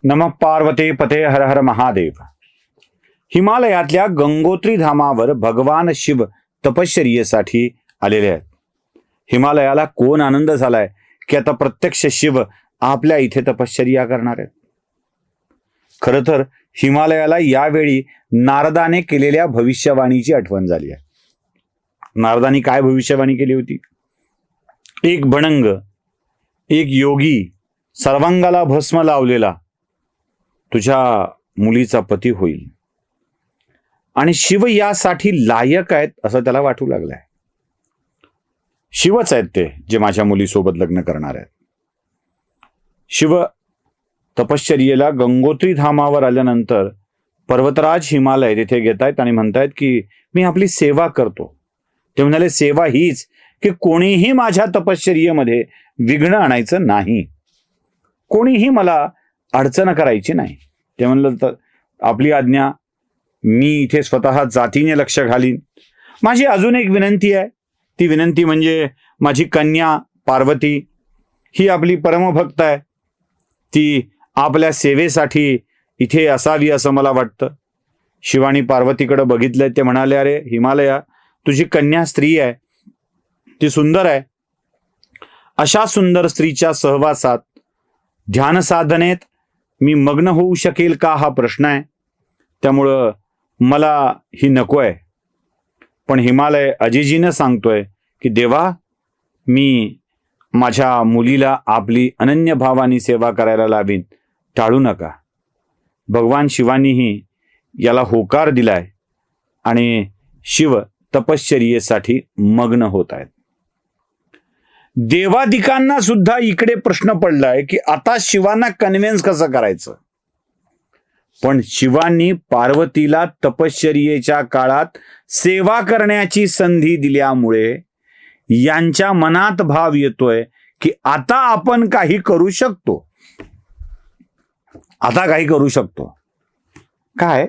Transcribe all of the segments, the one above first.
नमः पार्वते पते हर हर महादेव. हिमालयातल्या गंगोत्री धामावर भगवान शिव तपश्चर्येसाठी आलेले आहेत. हिमालयाला कोण आनंद झालाय की आता प्रत्यक्ष शिव आपल्या इथे तपश्चर्या करणार आहेत. खर तर हिमालयाला यावेळी नारदाने केलेल्या भविष्यवाणीची आठवण झाली आहे. नारदानी काय भविष्यवाणी केली होती? एक भणंग, एक योगी, सर्वांगाला भस्म लावलेला तुझ्या मुलीचा पती होईल आणि शिव यासाठी लायक आहेत असं त्याला वाटू लागलंय. शिवच आहेत ते जे माझ्या मुलीसोबत लग्न करणार आहेत. शिव तपश्चर्येला गंगोत्री धामावर आल्यानंतर पर्वतराज हिमालय तिथे घेत आहेत आणि म्हणतायत की मी आपली सेवा करतो. ते म्हणाले सेवा हीच की कोणीही माझ्या तपश्चर्येमध्ये विघ्न आणायचं नाही, कोणीही मला अडचण करायची नाही. ते म्हणलं तर आपली आज्ञा, मी इथे स्वतः जातीने लक्ष घालीन. माझी अजून एक विनंती आहे. ती विनंती म्हणजे माझी कन्या पार्वती ही आपली परमभक्त आहे. ती आपल्या सेवेसाठी इथे असावी असं मला वाटतं. शिवानी पार्वतीकडे बघितलं. ते म्हणाले, अरे हिमालया, तुझी कन्या स्त्री आहे, ती सुंदर आहे. अशा सुंदर स्त्रीच्या सहवासात ध्यान साधनेत मी मग्न होऊ शकेल का हा प्रश्न आहे. त्यामुळं मला ही नको आहे. पण हिमालय अजिजीनं सांगतोय की देवा, मी माझ्या मुलीला आपली अनन्य भावानी सेवा करायला लावीन, टाळू नका. भगवान शिवानीही याला होकार दिलाय आणि शिव तपश्चर्येसाठी मग्न होत आहेत. देवादिकांना सुद्धा इकडे प्रश्न पडलाय की आता शिवांना कन्व्हिन्स कसं करायचं. पण शिवांनी पार्वतीला तपश्चर्येच्या काळात सेवा करण्याची संधी दिल्यामुळे यांच्या मनात भाव येतोय की आता आपण काही करू शकतो. आता काही करू शकतो काय?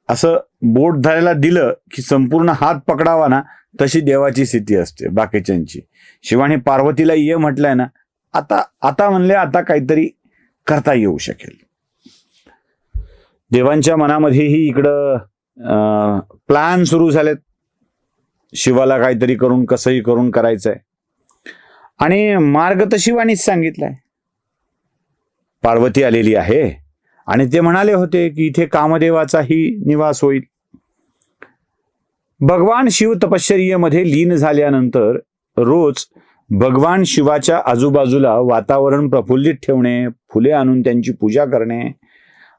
असं बोट धरायला दिलं की संपूर्ण हात पकडावा ना, तशी देवाची स्थिती असते बाकीच्यांची. शिवाने पार्वतीला ये म्हटलंय ना, आता म्हणले आता काहीतरी करता येऊ शकेल. देवांच्या मनामध्येही इकडं प्लॅन सुरू झालेत. शिवाला काहीतरी करून कसंही करून करायचंय आणि मार्ग तर शिवानीच सांगितलाय. पार्वती आलेली आहे आणि ते म्हणाले होते की इथे कामदेवाचाही निवास होईल. भगवान शिव तपश्चर्येमध्ये लीन झाल्यानंतर रोज भगवान शिवाच्या आजूबाजूला वातावरण प्रफुल्लित ठेवणे, फुले आणून त्यांची पूजा करणे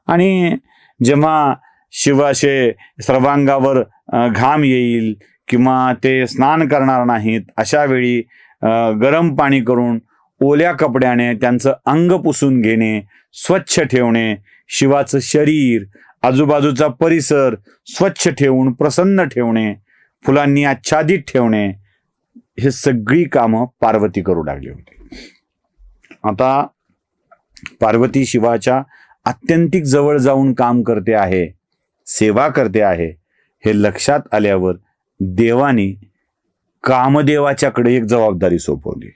आणि जेव्हा शिवाचे सर्वांगावर घाम येईल किंवा ते स्नान करणार नाहीत अशा वेळी गरम पाणी करून ओल्या कपड्याने त्यांचं अंग पुसून घेणे, स्वच्छ ठेवणे, शिवाचं शरीर, आजूबाजूचा परिसर स्वच्छ ठेवून प्रसन्न ठेवणे, फुलांनी आच्छादित ठेवणे, हे सगळी कामं पार्वती करू लागली होती. आता पार्वती शिवाच्या आत्यंतिक जवळ जाऊन काम करते आहे, सेवा करते आहे, हे लक्षात आल्यावर देवानी कामदेवाच्याकडे एक जबाबदारी सोपवली.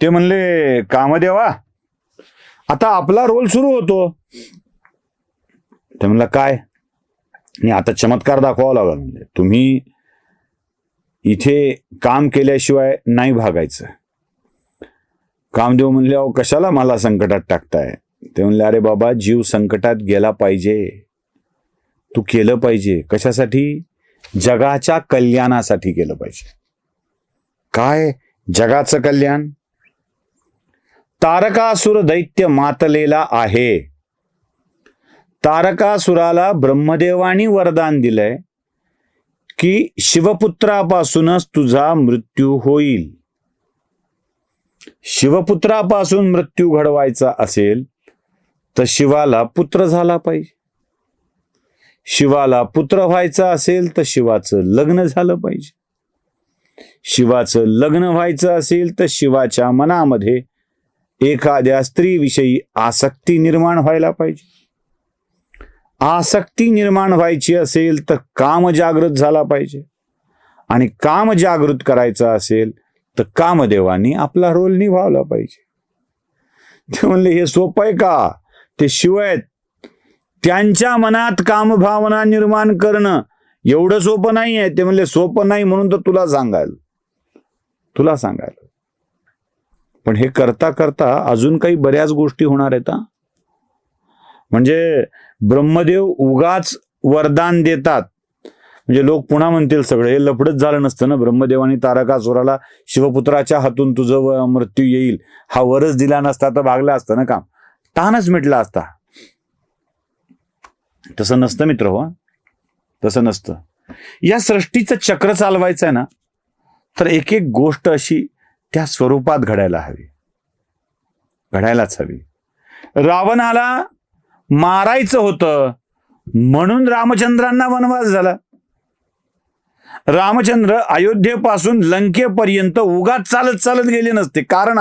ते म्हणले, कामदेवा, आता आपला रोल सुरू होतो. ते म्हणलं, काय? आणि आता चमत्कार दाखवावा लागला. म्हणजे तुम्ही इथे काम केल्याशिवाय नाही भागायचं. कामदेव म्हणले, अहो कशाला मला संकटात टाकताय? ते म्हणले, अरे बाबा, जीव संकटात गेला पाहिजे, तू केलं पाहिजे. कशासाठी? जगाच्या कल्याणासाठी केलं पाहिजे. काय जगाचं कल्याण? तारकासुर दैत्य मातलेला आहे. तारकासुराला ब्रह्मदेवानी वरदान दिलंय की शिवपुत्रापासूनच तुझा मृत्यू होईल. शिवपुत्रापासून मृत्यू घडवायचा असेल तर शिवाला पुत्र झाला पाहिजे. शिवाला पुत्र व्हायचा असेल तर शिवाचं लग्न झालं पाहिजे. शिवाचं लग्न व्हायचं असेल तर शिवाच्या मनामध्ये एखाद्या स्त्रीविषयी आसक्ती निर्माण व्हायला पाहिजे. आसक्ती निर्माण व्हायची असेल तर काम जागृत झाला पाहिजे आणि काम जागृत करायचं असेल तर कामदेवानी आपला रोल निभावला पाहिजे. ते म्हणले हे सोपं आहे का? ते शिव आहेत, त्यांच्या मनात कामभावना निर्माण करणं एवढं सोपं नाही आहे. ते म्हणले सोपं नाही म्हणून तर तुला सांगायला. पण हे करता करता अजून काही बऱ्याच गोष्टी होणार आहेत. म्हणजे ब्रह्मदेव उगाच वरदान देतात म्हणजे लोक पुन्हा म्हणतील सगळं हे लफडच झालं नसतं ना. ब्रह्मदेवानी तारकासुराला शिवपुत्राच्या हातून तुझं मृत्यू येईल हा वरच दिला नसता तर भागला असतं ना काम, तानच मिटला असता. तसं नसतं मित्र हो, तसं नसतं. या सृष्टीचं चक्र चालवायचं आहे ना तर एक एक गोष्ट अशी त्या स्वरूपात घडायलाच हवी. रावणाला मारायचं होतं म्हणून रामचंद्रांना वनवास झाला. रामचंद्र अयोध्येपासून लंकेपर्यंत उगाच चालत गेले नसते. कारण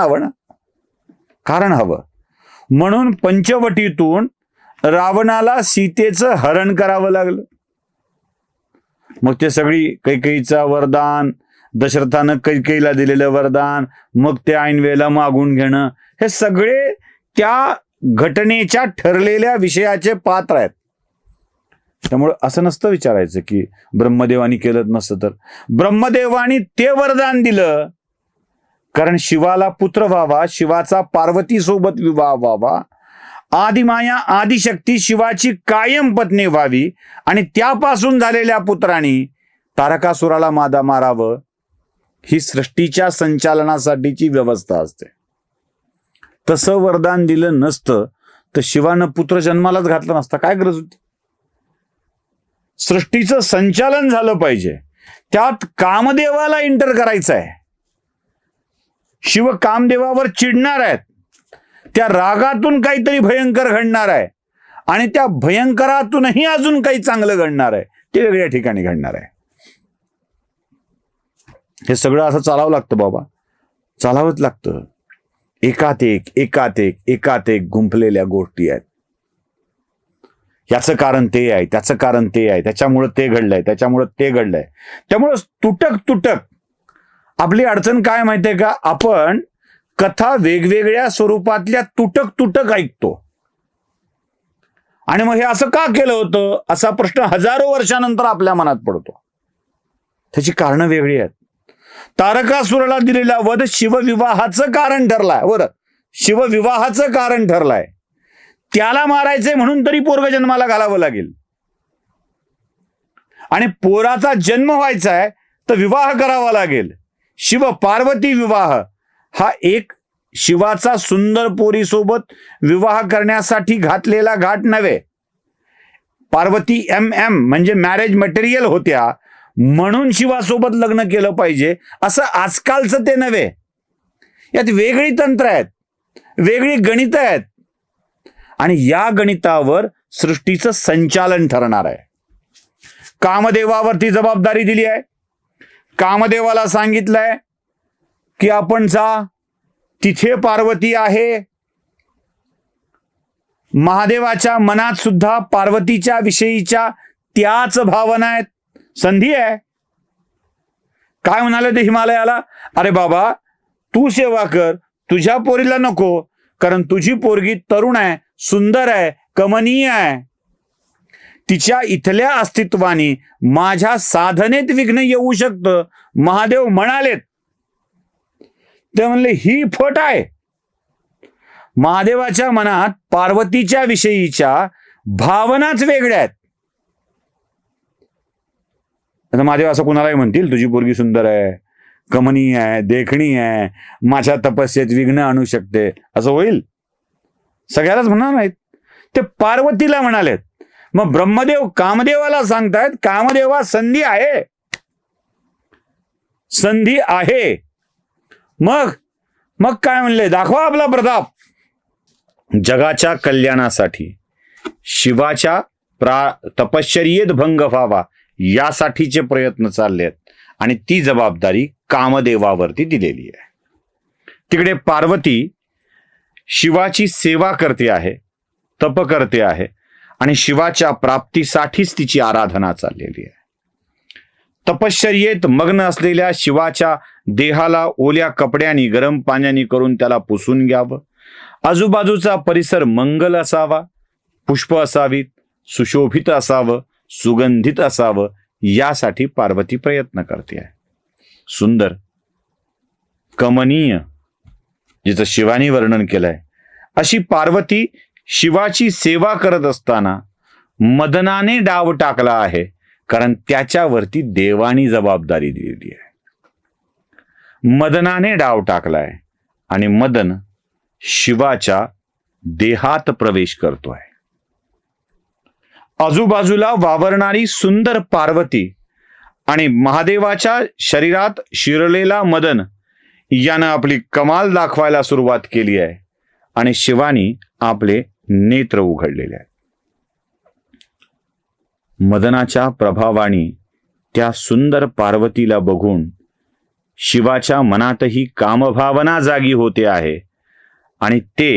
हवं म्हणून पंचवटीतून रावणाला सीतेचं हरण करावं लागलं. मग ते सगळी कैकेयीचा वरदान, दशरथानं कैकेयीला दिलेलं वरदान, मग ते ऐन वेळेला मागून घेणं, हे सगळे त्या घटनेच्या ठरलेल्या विषयाचे पात्र आहेत. त्यामुळे असं नसतं विचारायचं की ब्रह्मदेवानी केलं नसतं. तर ब्रह्मदेवानी ते वरदान दिलं कारण शिवाला पुत्र व्हावा, शिवाचा पार्वती सोबत विवाह व्हावा, आदिमाया आदिशक्ती शिवाची कायम पत्नी व्हावी आणि त्यापासून झालेल्या पुत्रांनी तारकासुराला मारावं. ही सृष्टीच्या संचालनासाठीची व्यवस्था असते. तसं वरदान दिलं नसतं तर शिवानं पुत्र जन्मालाच घातला नसता. काय गरज होती? सृष्टीचं संचालन झालं पाहिजे, त्यात कामदेवाला एंटर करायचं आहे. शिव कामदेवावर चिडणार आहेत, त्या रागातून काहीतरी भयंकर घडणार आहे आणि त्या भयंकरातूनही अजून काही चांगलं घडणार आहे, ते वेगळ्या ठिकाणी घडणार आहे. हे सगळं असं चालावं लागतं बाबा, चालावंच लागतं. एकात एक गुंफलेल्या गोष्टी आहेत. याचं कारण ते आहे, त्याचं कारण ते आहे, त्याच्यामुळं ते घडलंय, त्याच्यामुळं ते घडलंय. त्यामुळं तुटक आपली अडचण काय माहितीये का? आपण कथा वेगवेगळ्या स्वरूपातल्या तुटक ऐकतो आणि मग हे असं का केलं होतं असा प्रश्न हजारो वर्षानंतर आपल्या मनात पडतो. त्याची कारणं वेगळी आहेत. तारकासुराला दिलेला वध शिवविवाहाचं कारण ठरलाय. बरं, शिवविवाहाचं कारण ठरलाय. त्याला मारायचंय म्हणून तरी पोरग जन्माला घालावं लागेल आणि पोराचा जन्म व्हायचा आहे तर विवाह करावा लागेल. शिव पार्वती विवाह हा एक शिवाचा सुंदर पोरीसोबत विवाह करण्यासाठी घातलेला घाट नव्हे. पार्वती म्हणजे मॅरेज मटेरियल होत्या म्हणून शिवासोबत लग्न केलं पाहिजे असं आजकालचं ते नव्हे. यात वेगळी तंत्र आहेत, वेगळी गणित आहेत आणि या गणितावर सृष्टीचं संचालन ठरणार आहे. कामदेवावरती जबाबदारी दिली आहे. कामदेवाला सांगितलंय की आपण जा, तिथे पार्वती आहे. महादेवाच्या मनात सुद्धा पार्वतीच्या विषयीच्या त्याच भावना आहेत. संधी आहे. काय म्हणाले ते हिमालयाला? अरे बाबा तू सेवा कर, तुझ्या पोरीला नको, कारण तुझी पोरगी तरुण आहे, सुंदर आहे, कमनीय आहे. तिच्या इथल्या अस्तित्वाने माझ्या साधनेत विघ्न येऊ शकतं. महादेव म्हणालेत. ते म्हणले ही फट आहे. महादेवाच्या मनात पार्वतीच्या विषयीच्या भावनाच वेगळ्या आहेत. आता महादेव असं कुणालाही म्हणतील तुझी पोरगी सुंदर आहे, कमनीय आहे, देखणी आहे, माझ्या तपस्येत विघ्न आणू शकते, असं होईल? सगळ्यालाच म्हणणार नाहीत. ते पार्वतीला म्हणालेत. मग ब्रह्मदेव कामदेवाला सांगतायत कामदेवा संधी आहे, संधी आहे. मग काय म्हणले? दाखवा आपला प्रताप. जगाच्या कल्याणासाठी शिवाच्या तपश्चर्येत भंग व्हावा यासाठीचे प्रयत्न चालले आहेत आणि ती जबाबदारी कामदेवावरती दिलेली आहे. तिकडे पार्वती शिवाची सेवा करते आहे, तप करते आहे आणि शिवाच्या प्राप्तीसाठीच तिची आराधना चाललेली आहे. तपश्चर्येत मग्न असलेल्या शिवाच्या देहाला ओल्या कपड्यांनी गरम पाण्याने करून त्याला पुसून घ्यावं, आजूबाजूचा परिसर मंगल असावा, पुष्प असावीत, सुशोभित असावं, सुगंधित असावं, यासाठी पार्वती प्रयत्न करते आहे. सुंदर, कमनीय, जिचं शिवानी वर्णन केलंय, अशी पार्वती शिवाची सेवा करत असताना मदनाने डाव टाकला आहे, कारण त्याच्यावरती देवानी जबाबदारी दिलेली आहे. मदनाने डाव टाकलाय आणि मदन शिवाच्या देहात प्रवेश करतोय. आजूबाजूला वावरणारी सुंदर पार्वती आणि महादेवाच्या शरीरात शिरलेला मदन यानं आपली कमाल दाखवायला सुरुवात केली आहे आणि शिवानी आपले नेत्र उघडलेले आहेत. मदनाच्या प्रभावाने त्या सुंदर पार्वतीला बघून शिवाच्या मनातही कामभावना जागी होते आहे आणि ते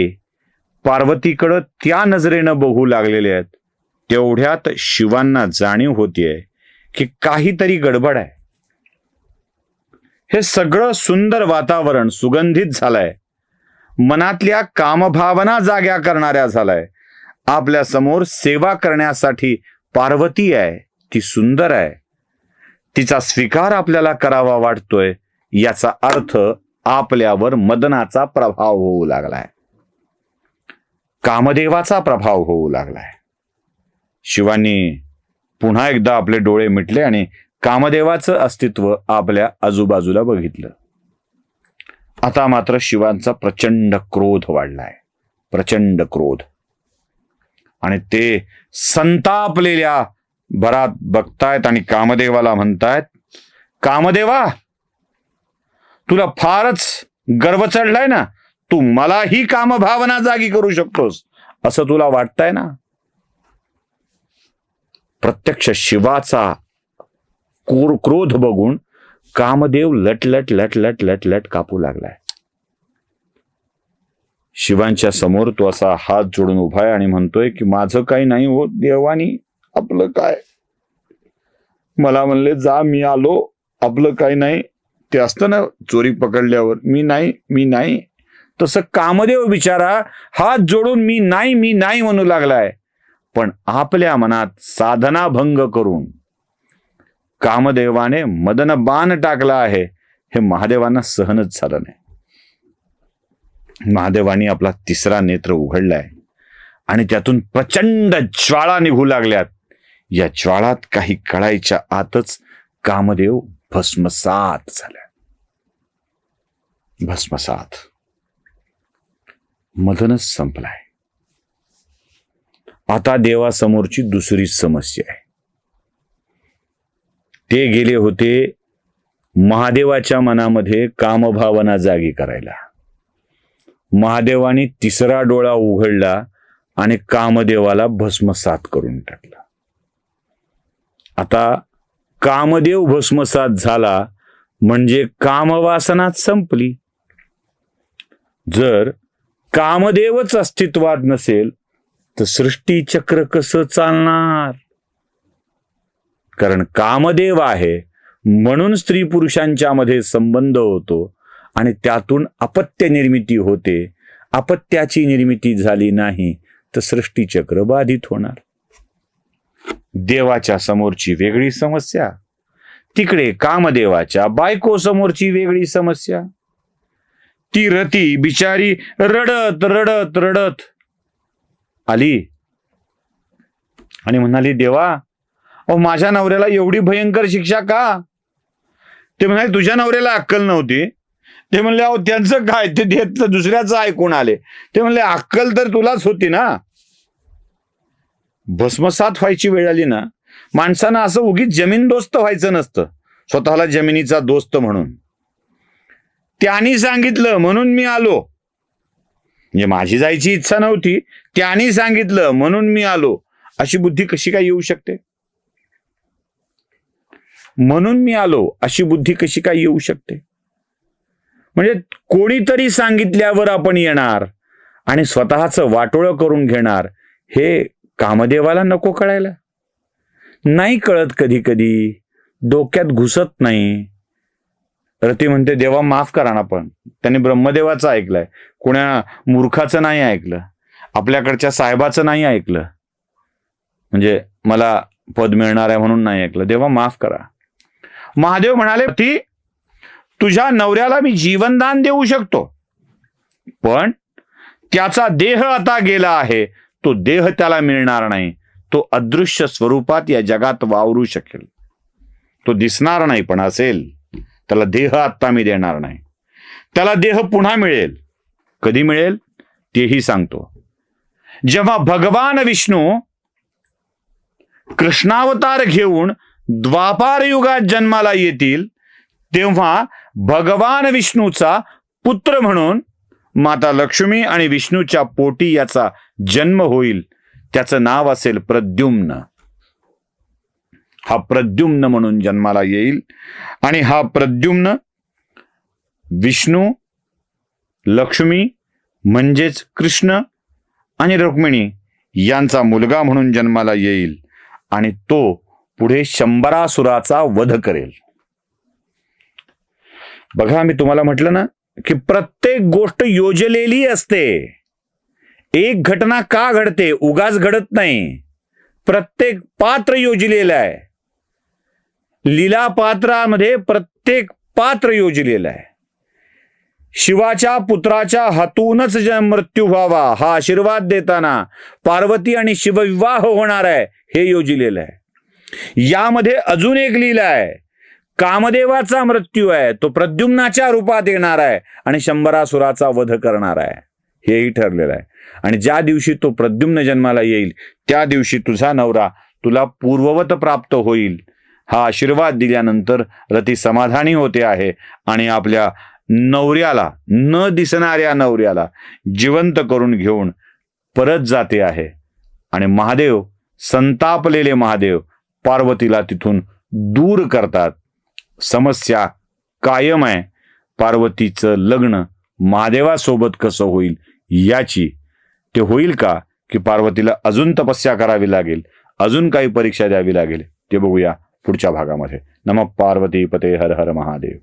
पार्वतीकडं त्या नजरेनं बघू लागलेले आहेत. तेवढ्यात शिवांना जाणीव होतीये की काहीतरी गडबड आहे. हे सगळं सुंदर वातावरण सुगंधित झालंय, मनातल्या कामभावना जाग्या करणाऱ्या झालाय. आपल्या समोर सेवा करण्यासाठी पार्वती आहे, ती सुंदर आहे, तिचा स्वीकार आपल्याला करावा वाटतोय. याचा अर्थ आपल्यावर मदनाचा प्रभाव होऊ लागलाय, कामदेवाचा प्रभाव होऊ लागलाय. शिवानी पुन्हा एकदा आपले डोळे मिटले आणि कामदेवाचं अस्तित्व आपल्या आजूबाजूला बघितलं. आता मात्र शिवांचा प्रचंड क्रोध वाढलाय, प्रचंड क्रोध. आणि ते संतापलेल्या भरात बघतायत आणि कामदेवाला म्हणतायत, कामदेवा, तुला फारच गर्व चढलाय ना, तू मलाही कामभावना जागी करू शकतोस असं तुला वाटतंय ना. प्रत्यक्ष शिवाचा क्रोध बघून कामदेव लटलट लटलट लटलट कापू लागलाय. शिवांच्या समोर तो असा हात जोडून उभा आहे आणि म्हणतोय की माझं काही नाही होत देवानी, आपलं काय. मला म्हणले जा, मी आलो, आपलं काही नाही. ते असतं ना चोरी पकडल्यावर, मी नाही, तसं कामदेव बिचारा हात जोडून मी नाही म्हणू लागलाय. पण आपल्या मनात साधना भंग करून कामदेवाने मदन बाण टाकला आहे, हे महादेवांना सहनच झालं नाही. महादेवानी आपला तिसरा नेत्र उघडलाय आणि त्यातून प्रचंड ज्वाळा निघू लागल्यात. या ज्वाळात काही कळायच्या आतच कामदेव भस्मसात झाला. भस्मसात. मदनच संपलाय. आता देवासमोरची दुसरी समस्या आहे. ते गेले होते महादेवाच्या मनामध्ये कामभावना जागी करायला. महादेवाने तिसरा डोळा उघडला आणि कामदेवाला भस्मसात करून टाकला. आता कामदेव भस्मसात झाला म्हणजे कामवासनाच संपली. जर कामदेवच अस्तित्वात नसेल तर सृष्टी चक्र कसं चालणार. कारण कामदेव आहे म्हणून स्त्री पुरुषांच्या मध्ये संबंध होतो आणि त्यातून अपत्य निर्मिती होते. अपत्याची निर्मिती झाली नाही तर सृष्टी चक्र बाधित होणार. देवाच्या समोरची वेगळी समस्या, तिकडे कामदेवाच्या बायको समोरची वेगळी समस्या. ती रती बिचारी रडत रडत रडत आली आणि म्हणाली, देवा, अहो माझ्या नवऱ्याला एवढी भयंकर शिक्षा का. ते म्हणाले तुझ्या नवऱ्याला अक्कल नव्हती. ते म्हणले अहो त्यांचं काय, ते दुसऱ्याचं ऐकून आले. ते म्हणले अक्कल तर तुलाच होती ना. भस्मसात व्हायची वेळ आली ना, माणसानं असं उगीच जमीन दोस्त व्हायचं नसतं, स्वतःला जमिनीचा दोस्त म्हणून. त्यांनी सांगितलं म्हणून मी आलो, म्हणजे माझी जायची इच्छा नव्हती, त्यांनी सांगितलं म्हणून मी आलो, अशी बुद्धी कशी काय येऊ शकते. म्हणून मी आलो अशी बुद्धी कशी काय येऊ शकते. म्हणजे कोणीतरी सांगितल्यावर आपण येणार आणि स्वतःचं वाटोळं करून घेणार, हे कामदेवाला नको कळायला. नाही कळत, कधी कधी डोक्यात घुसत नाही. रती म्हणते देवा माफ करा ना, पण त्यांनी ब्रह्मदेवाचं ऐकलंय, कोण्या मूर्खाचं नाही ऐकलं, आपल्याकडच्या साहेबाचं नाही ऐकलं, म्हणजे मला पद मिळणार आहे म्हणून नाही ऐकलं, देवा माफ करा. महादेव म्हणाले ती तुझ्या नवऱ्याला मी जीवनदान देऊ शकतो, पण त्याचा देह आता गेला आहे, तो देह त्याला मिळणार नाही, तो अदृश्य स्वरूपात या जगात वावरू शकेल, तो दिसणार नाही पण असेल, त्याला देह आता मी देणार नाही, त्याला देह पुन्हा मिळेल. कधी मिळेल तेही सांगतो. जेव्हा भगवान विष्णू कृष्णावतार घेऊन द्वापार युगात जन्माला येतील, तेव्हा भगवान विष्णूचा पुत्र म्हणून माता लक्ष्मी आणि विष्णूच्या पोटी याचा जन्म होईल. त्याचं नाव असेल प्रद्युम्न. हा प्रद्युम्न म्हणून जन्माला येईल आणि हा प्रद्युम्न विष्णू, लक्ष्मी म्हणजेच कृष्ण आणि रुक्मिणी यांचा मुलगा म्हणून जन्माला येईल आणि तो पुढे शंबरासुराचा वध करेल. बघा, मी तुम्हाला म्हटलं ना की प्रत्येक गोष्ट योजलेली असते. एक घटना का घडते, उगाच घडत नाही. प्रत्येक पात्र योजलेलं आहे. लीला पात्रामध्ये प्रत्येक पात्र योजलेलं आहे. शिवाच्या पुत्राच्या हातूनच मृत्यू व्हावा हा आशीर्वाद देताना पार्वती आणि शिवविवाह होणार आहे हे योजलेलं आहे. यामध्ये अजून एक लीला आहे. कामदेवाचा मृत्यू आहे, तो प्रद्युम्नाच्या रूपात येणार आहे आणि शंबरासुराचा वध करणार आहे, हेही ठरलेलं आहे. आणि ज्या दिवशी तो प्रद्युम्न जन्माला येईल त्या दिवशी तुझा नवरा तुला पूर्ववत प्राप्त होईल हा आशीर्वाद दिल्यानंतर रती समाधानी होते आहे आणि आपल्या नवऱ्याला, न दिसणाऱ्या नवऱ्याला जिवंत करून घेऊन परत जाते आहे. आणि महादेव, संतापलेले महादेव पार्वतीला तिथून दूर करतात. समस्या कायम आहे. पार्वतीचं लग्न महादेवासोबत कसं होईल याची. ते होईल का की पार्वतीला अजून तपस्या करावी लागेल, अजून काही परीक्षा द्यावी लागेल, ते बघूया पुढच्या भागामध्ये. नमः पार्वती पते हर हर महादेव.